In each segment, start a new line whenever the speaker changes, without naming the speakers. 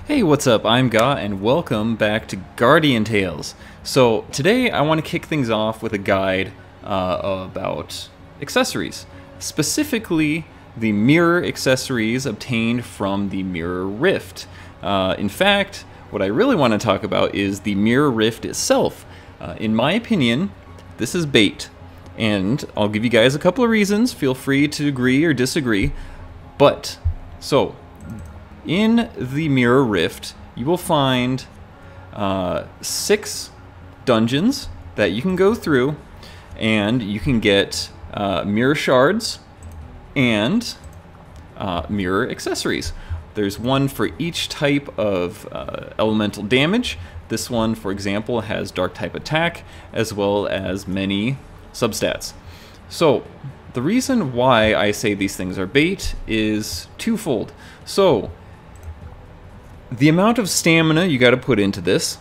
Hey, what's up? I'm Ga, and welcome back to Guardian Tales. So today I want to kick things off with a guide about accessories, specifically the mirror accessories obtained from the Mirror Rift. In fact, what I really want to talk about is the Mirror Rift itself. In my opinion, this is bait, and I'll give you guys a couple of reasons. Feel free to agree or disagree. In the Mirror Rift, you will find 6 dungeons that you can go through, and you can get mirror shards and mirror accessories. There's one for each type of elemental damage. This one, for example, has dark type attack, as well as many substats. So, the reason why I say these things are bait is twofold. So, the amount of stamina you got to put into this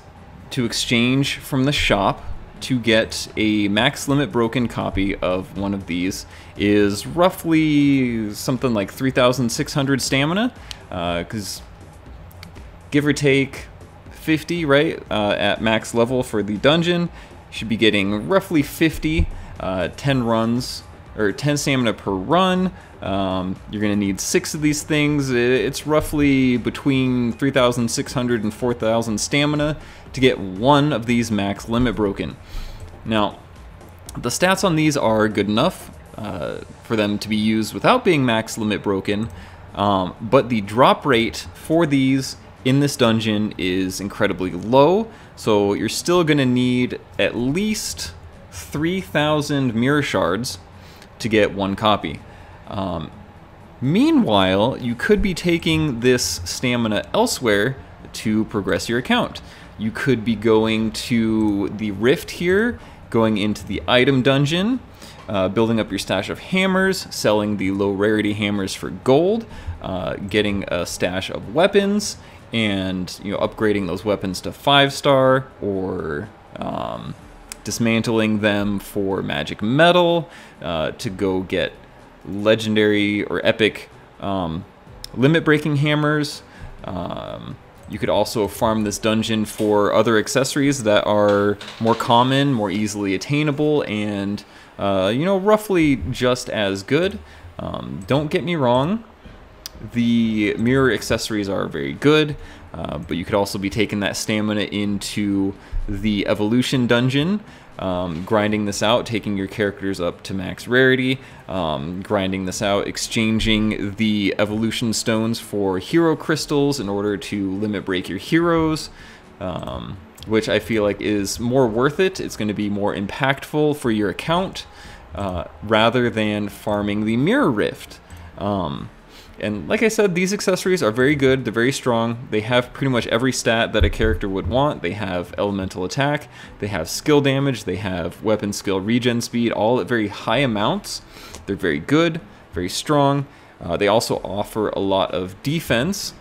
to exchange from the shop to get a max limit broken copy of one of these is roughly something like 3,600 stamina, because give or take 50, right, at max level for the dungeon, you should be getting roughly 50, 10 runs, or 10 stamina per run. You're going to need 6 of these things. It's roughly between 3,600 and 4,000 stamina to get one of these max limit broken. Now, the stats on these are good enough for them to be used without being max limit broken, but the drop rate for these in this dungeon is incredibly low, so you're still going to need at least 3,000 mirror shards to get one copy. Meanwhile, you could be taking this stamina elsewhere to progress your account. You could be going to the Rift here, going into the item dungeon, building up your stash of hammers, selling the low rarity hammers for gold, getting a stash of weapons, and upgrading those weapons to 5-star, or dismantling them for magic metal to go get legendary or epic limit breaking hammers. You could also farm this dungeon for other accessories that are more common, more easily attainable, and roughly just as good. Don't get me wrong, the mirror accessories are very good, but you could also be taking that stamina into the evolution dungeon, grinding this out, taking your characters up to max rarity, grinding this out, exchanging the evolution stones for hero crystals in order to limit break your heroes, which I feel like is more worth it. It's going to be more impactful for your account rather than farming the Mirror Rift. And like I said, these accessories are very good, they're very strong, they have pretty much every stat that a character would want. They have elemental attack, they have skill damage, they have weapon skill regen speed, all at very high amounts. They're very good, very strong. They also offer a lot of defense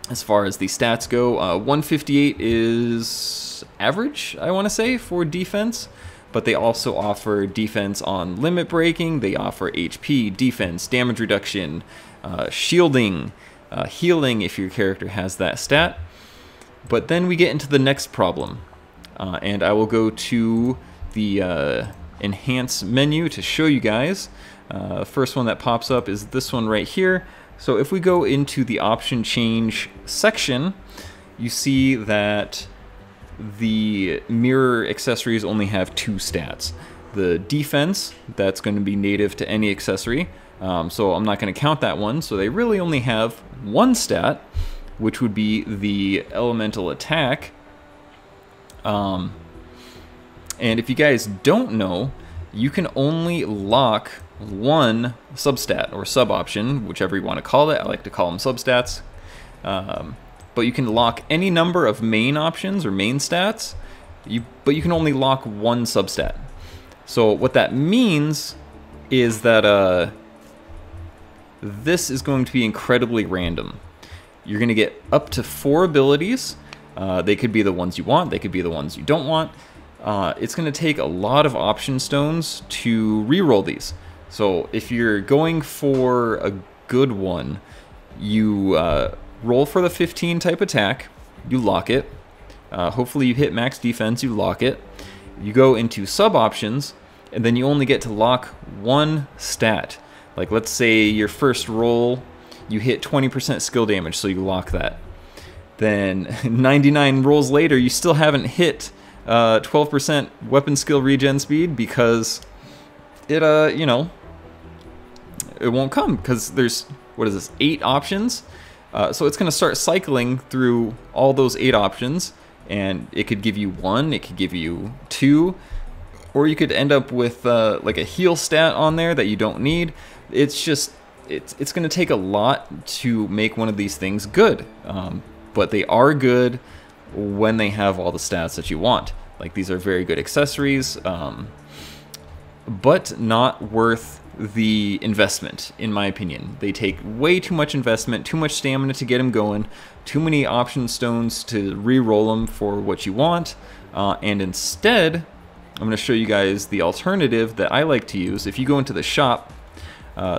as far as the stats go. 158 is average, I want to say, for defense. But they also offer defense on limit breaking, they offer HP, defense, damage reduction, shielding, healing if your character has that stat. But then we get into the next problem, and I will go to the enhance menu to show you guys. The first one that pops up is this one right here. So if we go into the option change section, you see that the mirror accessories only have 2 stats. The defense, that's going to be native to any accessory, so I'm not going to count that one. So they really only have 1 stat, which would be the elemental attack. And if you guys don't know, you can only lock 1 substat or sub option, whichever you want to call it. I like to call them substats. But you can lock any number of main options or main stats, but you can only lock 1 substat. So what that means is that this is going to be incredibly random. You're going to get up to 4 abilities. They could be the ones you want, they could be the ones you don't want. It's going to take a lot of option stones to reroll these. So if you're going for a good one, you roll for the 15 type attack, you lock it. Hopefully you hit max defense, you lock it. You go into sub options, and then you only get to lock one stat. Like let's say your first roll, you hit 20% skill damage, so you lock that. Then 99 rolls later, you still haven't hit 12% weapon skill regen speed because it, you know, it won't come because there's, what is this, 8 options? So it's going to start cycling through all those 8 options, and it could give you 1, it could give you 2, or you could end up with like a heal stat on there that you don't need. It's just, it's going to take a lot to make one of these things good. But they are good when they have all the stats that you want. Like these are very good accessories, but not worth the investment, in my opinion. They take way too much investment, too much stamina to get them going, too many option stones to re-roll them for what you want, and instead, I'm going to show you guys the alternative that I like to use. If you go into the shop,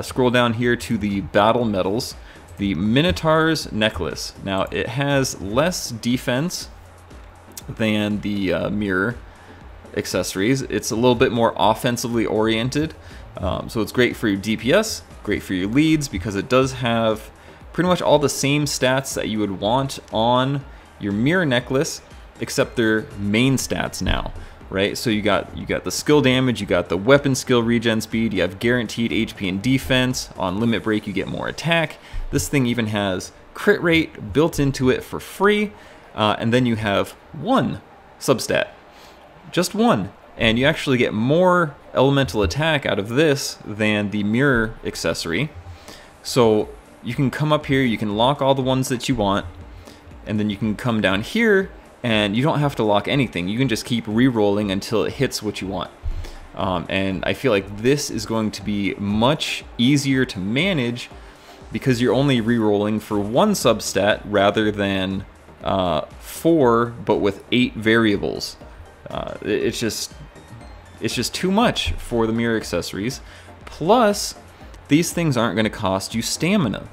scroll down here to the battle medals, the Minotaur's Necklace. Now, it has less defense than the mirror accessories. It's a little bit more offensively oriented, so it's great for your DPS, great for your leads, because it does have pretty much all the same stats that you would want on your mirror necklace, except their main stats now, right? So you got the skill damage, you got the weapon skill regen speed, you have guaranteed HP and defense. On limit break, you get more attack. This thing even has crit rate built into it for free, and then you have 1 substat, just 1, and you actually get more elemental attack out of this than the mirror accessory. So you can come up here, you can lock all the ones that you want, and then you can come down here and you don't have to lock anything. You can just keep re-rolling until it hits what you want. And I feel like this is going to be much easier to manage because you're only re-rolling for 1 substat rather than 4, but with 8 variables. It's just too much for the mirror accessories. Plus, these things aren't going to cost you stamina.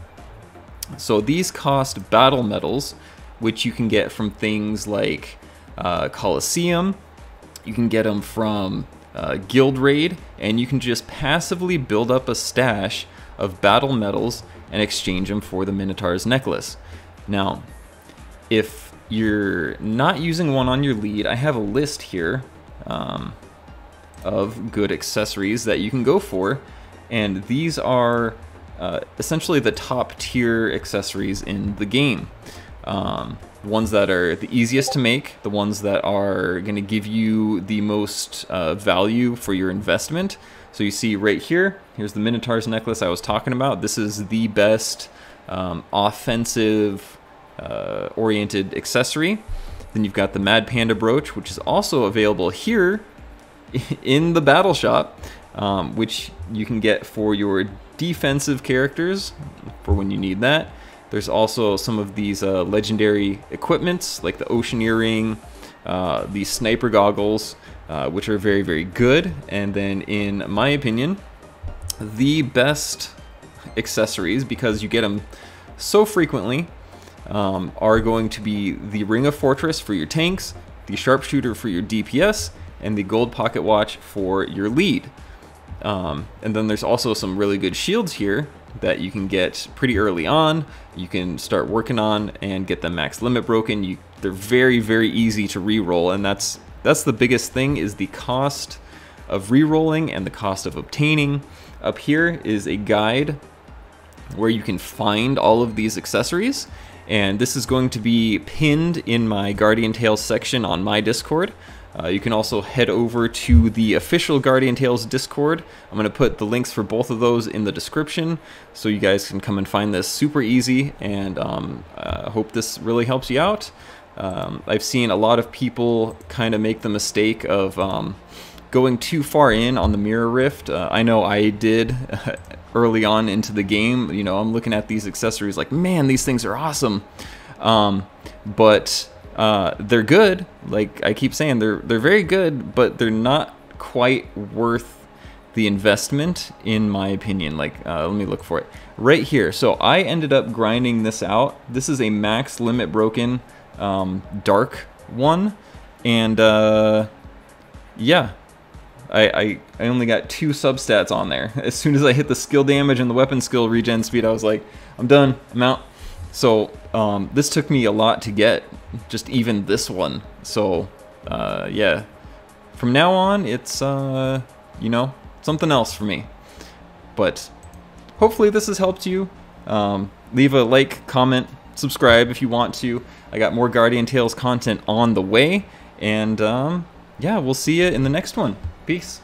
So these cost battle medals, which you can get from things like Colosseum. You can get them from Guild Raid, and you can just passively build up a stash of battle medals and exchange them for the Minotaur's Necklace. Now, if you're not using one on your lead, I have a list here of good accessories that you can go for, and these are essentially the top tier accessories in the game. Ones that are the easiest to make, the ones that are going to give you the most value for your investment. So you see right here, here's the Minotaur's Necklace I was talking about. This is the best offensive oriented accessory. Then you've got the Mad Panda Brooch, which is also available here in the battle shop, which you can get for your defensive characters for when you need that. There's also some of these legendary equipments like the Ocean Earring, the Sniper Goggles, which are very, very good. And then in my opinion, the best accessories, because you get them so frequently, are going to be the Ring of Fortress for your tanks, the Sharpshooter for your DPS, and the Gold Pocket Watch for your lead. And then there's also some really good shields here that you can get pretty early on. You can start working on and get them max limit broken. They're very, very easy to re-roll, and that's the biggest thing, is the cost of re-rolling and the cost of obtaining. Up here is a guide where you can find all of these accessories, and this is going to be pinned in my Guardian Tales section on my Discord. You can also head over to the official Guardian Tales Discord. I'm going to put the links for both of those in the description, so you guys can come and find this super easy, and I hope this really helps you out. I've seen a lot of people kind of make the mistake of going too far in on the Mirror Rift. I know I did early on into the game. You know, I'm looking at these accessories like, man, these things are awesome. But they're good. Like I keep saying, they're very good, but they're not quite worth the investment, in my opinion. Like, let me look for it right here. So I ended up grinding this out. This is a max limit broken dark one, and yeah, I only got 2 substats on there. As soon as I hit the skill damage and the weapon skill regen speed, I was like, I'm done, I'm out. So this took me a lot to get, just even this one. So yeah, from now on, it's you know, something else for me. But hopefully this has helped you. Leave a like, comment, subscribe if you want to. I got more Guardian Tales content on the way, and yeah, we'll see you in the next one. Peace.